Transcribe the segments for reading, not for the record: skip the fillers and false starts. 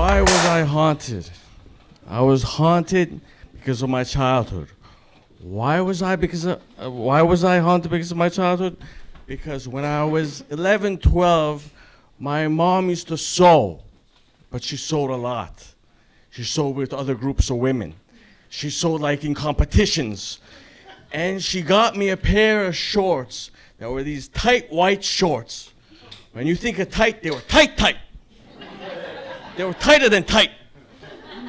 Why was I haunted? I was haunted because of my childhood. Why was I haunted because of my childhood? Because when I was 11, 12, my mom used to sew, but she sewed a lot. She sewed with other groups of women. She sewed like in competitions. And she got me a pair of shorts that were these tight white shorts. When you think of tight, they were tight. They were tighter than tight.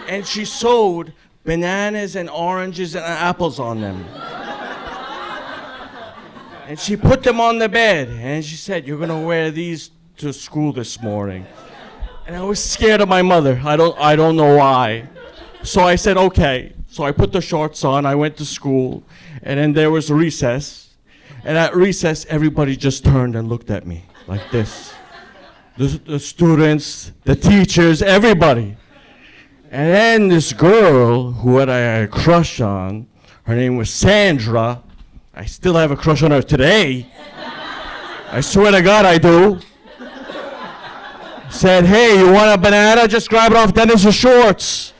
And she sewed bananas and oranges and apples on them. And she put them on the bed, and she said, "You're gonna wear these to school this morning." And I was scared of my mother. I don't know why. So I said, okay. So I put the shorts on, I went to school, and then there was recess. And at recess, everybody just turned and looked at me like this. The students, the teachers, everybody. And then this girl who I had a crush on, her name was Sandra. I still have a crush on her today. I swear to God I do. Said, "Hey, you want a banana? Just grab it off Deniz's shorts."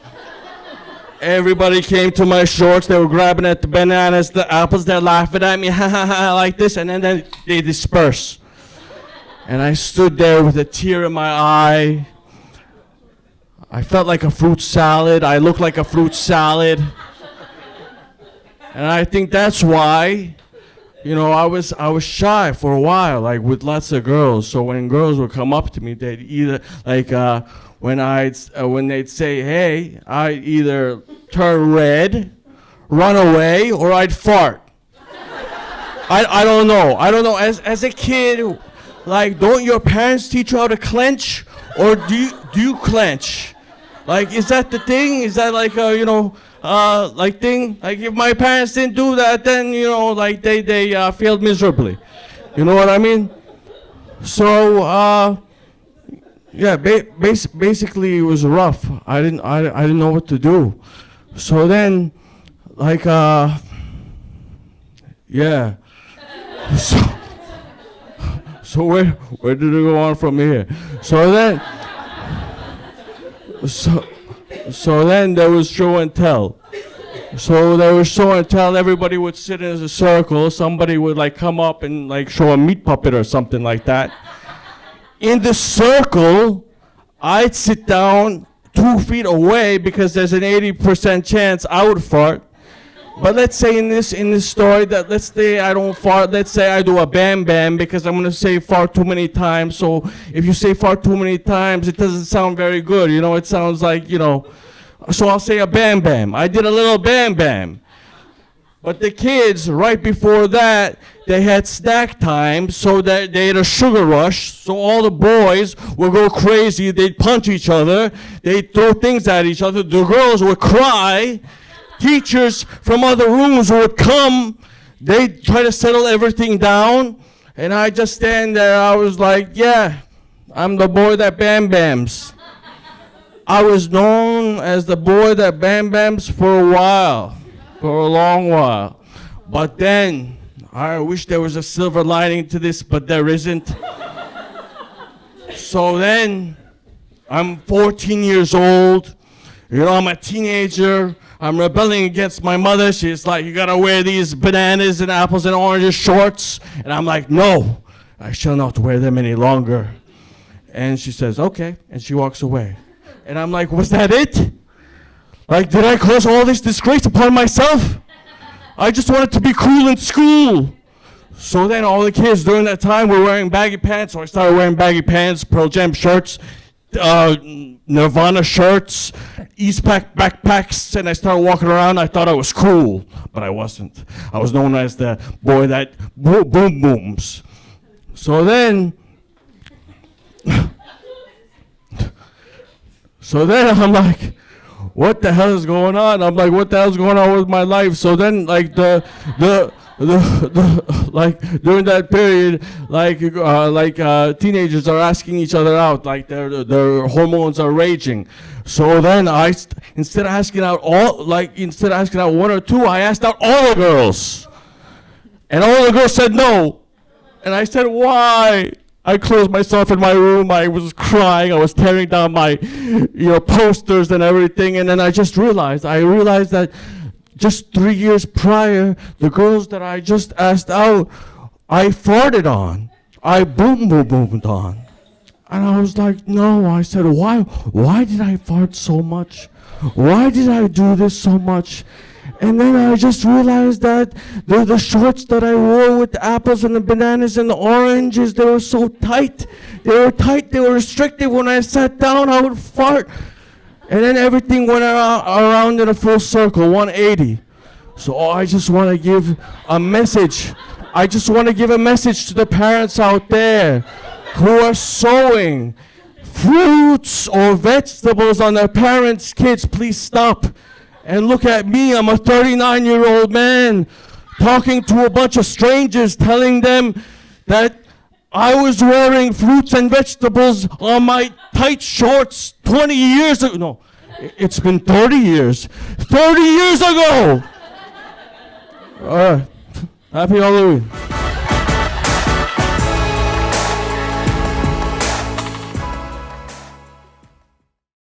Everybody came to my shorts. They were grabbing at the bananas, the apples. They're laughing at me, ha ha ha, like this. And then they disperse. And I stood there with a tear in my eye. I felt like a fruit salad. I looked like a fruit salad. And I think that's why, I was shy for a while, like with lots of girls. So when girls would come up to me, they'd either when they'd say, "Hey," I'd either turn red, run away, or I'd fart. I don't know. As a kid, like, don't your parents teach you how to clench, or do you clench? Like, is that the thing? Is that like thing? Like, if my parents didn't do that, then they failed miserably. You know what I mean? So basically it was rough. I didn't know what to do. So then, So where did it go on from here? So then there was show and tell. So there was show and tell. Everybody would sit in a circle. Somebody would come up and show a meat puppet or something like that. In the circle, I'd sit down 2 feet away because there's an 80% chance I would fart. But let's say in this story that let's say I don't fart. Let's say I do a bam bam because I'm gonna say fart too many times. So if you say fart too many times, it doesn't sound very good. It sounds like So I'll say a bam bam. I did a little bam bam. But the kids right before that, they had snack time, so that they had a sugar rush. So all the boys would go crazy. They'd punch each other. They'd throw things at each other. The girls would cry. Teachers from other rooms would come. They'd try to settle everything down. And I just stand there. I was like, yeah, I'm the boy that bam bams. I was known as the boy that bam bams for a while, for a long while. But then, I wish there was a silver lining to this, but there isn't. So then, I'm 14 years old. I'm a teenager. I'm rebelling against my mother. She's like, "You gotta wear these bananas and apples and oranges shorts." And I'm like, "No, I shall not wear them any longer." And she says, "Okay," and she walks away. And I'm like, was that it? Did I cause all this disgrace upon myself? I just wanted to be cool in school. So then all the kids during that time were wearing baggy pants, so I started wearing baggy pants, Pearl Jam shirts, Nirvana shirts, Eastpak backpacks, and I started walking around. I thought I was cool, but I wasn't. I was known as the boy that boom booms. So then I'm like, what the hell is going on? I'm like, what the hell is going on with my life? So then during that period, teenagers are asking each other out, their hormones are raging. So then instead of asking out one or two, I asked out all the girls. And all the girls said no. And I said, why? I closed myself in my room. I was crying. I was tearing down my, posters and everything. And then I realized that just 3 years prior, the girls that I just asked out, I farted on. I boomed on. And I was like, no. I said, why did I fart so much? Why did I do this so much? And then I just realized that the shorts that I wore with the apples and the bananas and the oranges, they were so tight. They were restricted. When I sat down, I would fart. And then everything went around in a full circle, 180. So I just want to give a message. I just want to give a message to the parents out there who are sowing fruits or vegetables on their parents' kids. Please stop. And look at me, I'm a 39-year-old man talking to a bunch of strangers, telling them that I was wearing fruits and vegetables on my tight shorts 20 years ago. No, it's been 30 years. 30 years ago! All right. Happy Halloween.